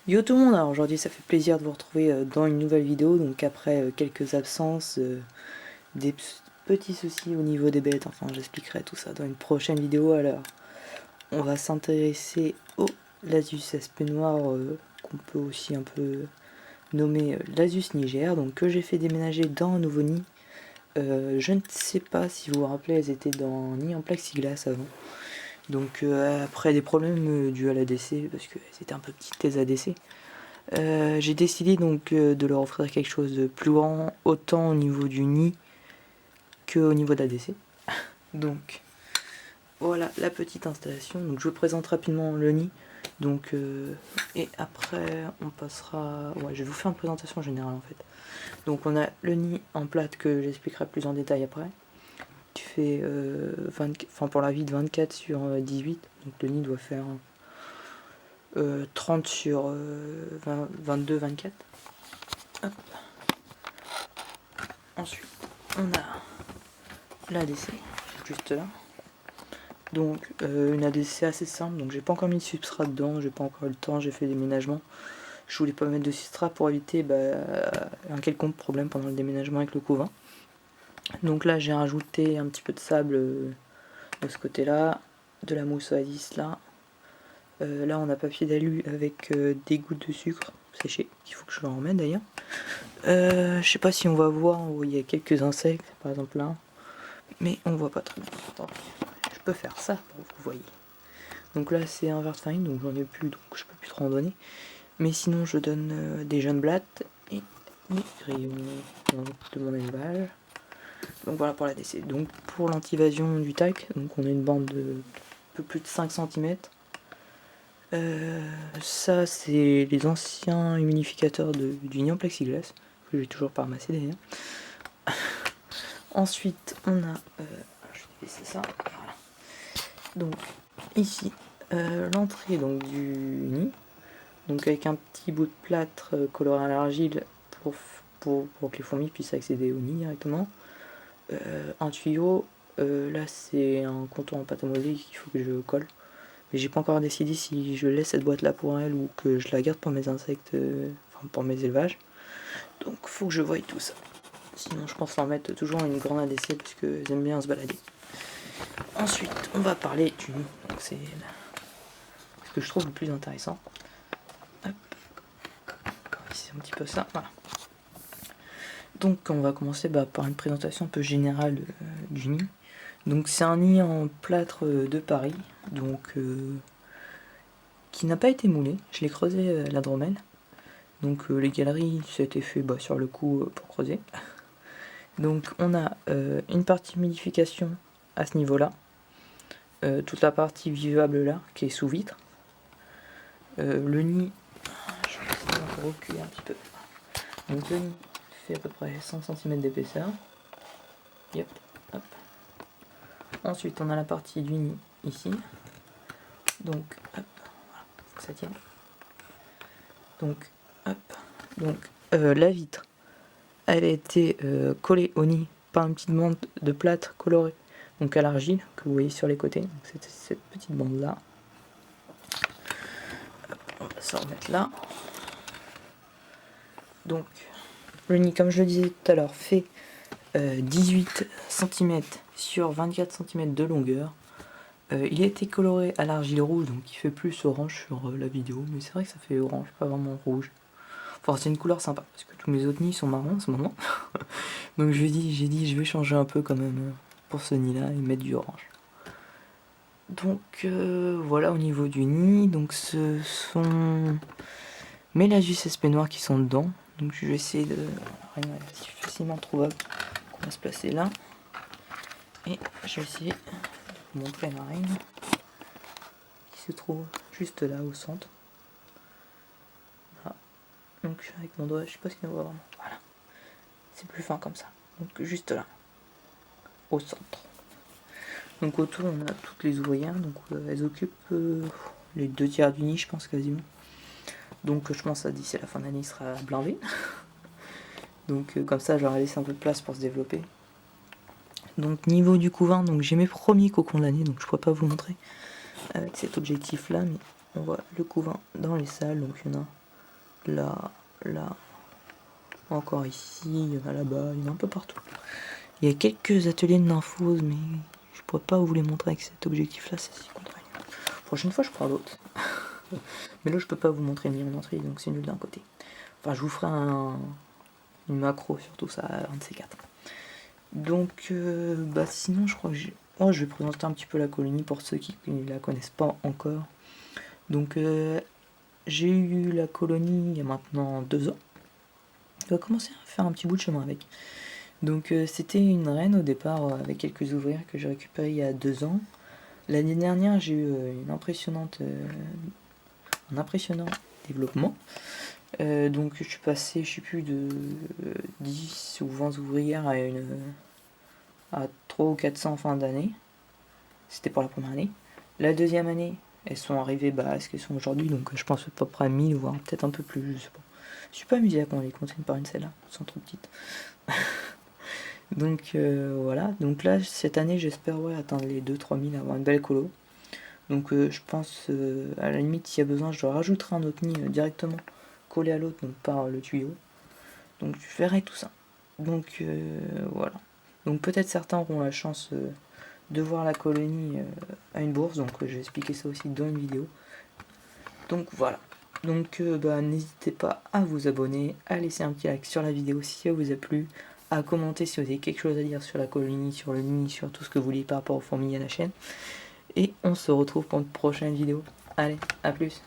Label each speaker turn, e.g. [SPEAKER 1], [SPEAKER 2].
[SPEAKER 1] Yo tout le monde, alors aujourd'hui ça fait plaisir de vous retrouver dans une nouvelle vidéo, donc après quelques absences, des petits soucis au niveau des bêtes, enfin j'expliquerai tout ça dans une prochaine vidéo. Alors on va s'intéresser au Lasus aspect noir, qu'on peut aussi un peu nommer Lasus Niger, donc que j'ai fait déménager dans un nouveau nid. Je ne sais pas si vous vous rappelez, elles étaient dans un nid en plexiglas avant. Donc après des problèmes dus à l'ADC, parce que c'était un peu petites les ADC, j'ai décidé donc de leur offrir quelque chose de plus grand, autant au niveau du nid que au niveau de l'ADC. Donc voilà la petite installation. Donc je vous présente rapidement le nid. Donc et après on passera. Ouais, je vais vous faire une présentation générale en fait. Donc on a le nid en plate que j'expliquerai plus en détail après. Tu fais pour la vie de 24 sur 18, donc le nid doit faire 30 sur 22, 24. Hop. Ensuite, on a l'ADC, juste là. Donc une ADC assez simple, donc j'ai pas encore mis de substrat dedans, j'ai pas encore eu le temps, j'ai fait des déménagements. Je voulais pas mettre de substrat pour éviter un quelconque problème pendant le déménagement avec le couvain. Donc là j'ai rajouté un petit peu de sable de ce côté là, de la mousse oasis là. Là on a papier d'alu avec des gouttes de sucre séché, qu'il faut que je le remette d'ailleurs. Je sais pas si on va voir, il y a quelques insectes par exemple là, mais on voit pas très bien. Attendez, je peux faire ça pour que vous voyez. Donc là c'est un verre de farine, donc j'en ai plus, donc je peux plus trop en donner. Mais sinon je donne des jeunes blattes et des grillons de mon élevage. Donc voilà pour la DC. Donc pour l'antivasion du tac, donc on a une bande de un peu plus de 5 cm. Ça c'est les anciens humidificateurs du nid en plexiglas, que j'ai toujours pas ramassé d'ailleurs. Ensuite on a, je vais laisser ça, voilà. Donc ici l'entrée donc du nid, donc avec un petit bout de plâtre coloré à l'argile pour que les fourmis puissent accéder au nid directement. Un tuyau, là c'est un contour en pâte à modeler qu'il faut que je colle. Mais j'ai pas encore décidé si je laisse cette boîte là pour elle ou que je la garde pour mes insectes, enfin pour mes élevages. Donc faut que je voie tout ça. Sinon je pense leur mettre toujours une grande ADC parce qu'ils aiment bien se balader. Ensuite on va parler du nid. Donc c'est ce que je trouve le plus intéressant. Hop. C'est un petit peu ça. Voilà. Donc on va commencer par une présentation un peu générale du nid. Donc c'est un nid en plâtre de Paris, donc qui n'a pas été moulé. Je l'ai creusé à la Dromel. Donc les galeries, ça a été fait sur le coup pour creuser. Donc on a une partie humidification à ce niveau-là. Toute la partie vivable là, qui est sous vitre. Le nid, je vais essayer de reculer un petit peu. Donc le nid fait à peu près 100 cm d'épaisseur. Yep, hop. Ensuite on a la partie du nid ici. Donc hop, voilà, faut que ça tienne. Donc hop, donc la vitre, elle a été collée au nid par une petite bande de plâtre coloré, donc à l'argile, que vous voyez sur les côtés. Donc c'est cette petite bande là. Hop, on va se remettre là. Donc le nid, comme je le disais tout à l'heure, fait 18 cm sur 24 cm de longueur. Il a été coloré à l'argile rouge, donc il fait plus orange sur la vidéo, mais c'est vrai que ça fait orange, pas vraiment rouge. Enfin c'est une couleur sympa, parce que tous mes autres nids sont marrons en ce moment. Donc j'ai dit je vais changer un peu quand même pour ce nid là et mettre du orange. Donc voilà au niveau du nid, donc ce sont mes Lasus aspect noir qui sont dedans. Donc je vais essayer de... Rien est facilement trouvable, on va se placer là. Et je vais essayer de vous montrer la reine qui se trouve juste là au centre. Voilà. Donc avec mon doigt, je sais pas ce qu'il voit vraiment. Voilà. C'est plus fin comme ça. Donc juste là, au centre. Donc autour on a toutes les ouvrières, donc elles occupent les 2/3 du nid je pense quasiment. Donc je pense à d'ici la fin d'année il sera blindé. Donc comme ça j'aurai laissé un peu de place pour se développer. Donc niveau du couvain, donc j'ai mes premiers cocons de l'année, donc je pourrais pas vous montrer avec cet objectif là, mais on voit le couvain dans les salles, donc il y en a là, là, encore ici, il y en a là-bas, il y en a un peu partout. Il y a quelques ateliers de nymphose, mais je pourrais pas vous les montrer avec cet objectif là, c'est si contraignant. Prochaine fois je prends l'autre. Mais là je peux pas vous montrer ni en entrée, donc c'est nul d'un côté. Enfin je vous ferai une macro sur tout ça, un de ces quatre. Donc bah sinon je crois que je vais présenter un petit peu la colonie pour ceux qui ne la connaissent pas encore. Donc j'ai eu la colonie il y a maintenant 2 ans. Je vais commencer à faire un petit bout de chemin avec. Donc c'était une reine au départ avec quelques ouvrières que j'ai récupérées il y a 2 ans. L'année dernière j'ai eu un impressionnant développement. Donc je suis passé, je sais plus, de 10 ou 20 ouvrières à 300 ou 400 en fin d'année. C'était pour la première année. La deuxième année, elles sont arrivées à ce qu'elles sont aujourd'hui, donc je pense à peu près 1000, voire peut-être un peu plus, je sais pas. Je suis pas amusé à les compter par une celle-là, elles sont trop petites. Donc voilà, donc là cette année j'espère atteindre les 2-3 000, avoir une belle colo. Donc je pense à la limite s'il y a besoin je rajouterai un autre nid directement collé à l'autre, donc par le tuyau. Donc je verrai tout ça. Donc voilà. Donc peut-être certains auront la chance de voir la colonie à une bourse, donc je vais expliquer ça aussi dans une vidéo. Donc voilà. Donc n'hésitez pas à vous abonner, à laisser un petit like sur la vidéo si elle vous a plu, à commenter si vous avez quelque chose à dire sur la colonie, sur le nid, sur tout ce que vous voulez par rapport aux fourmis à la chaîne. Et on se retrouve pour une prochaine vidéo. Allez, à plus.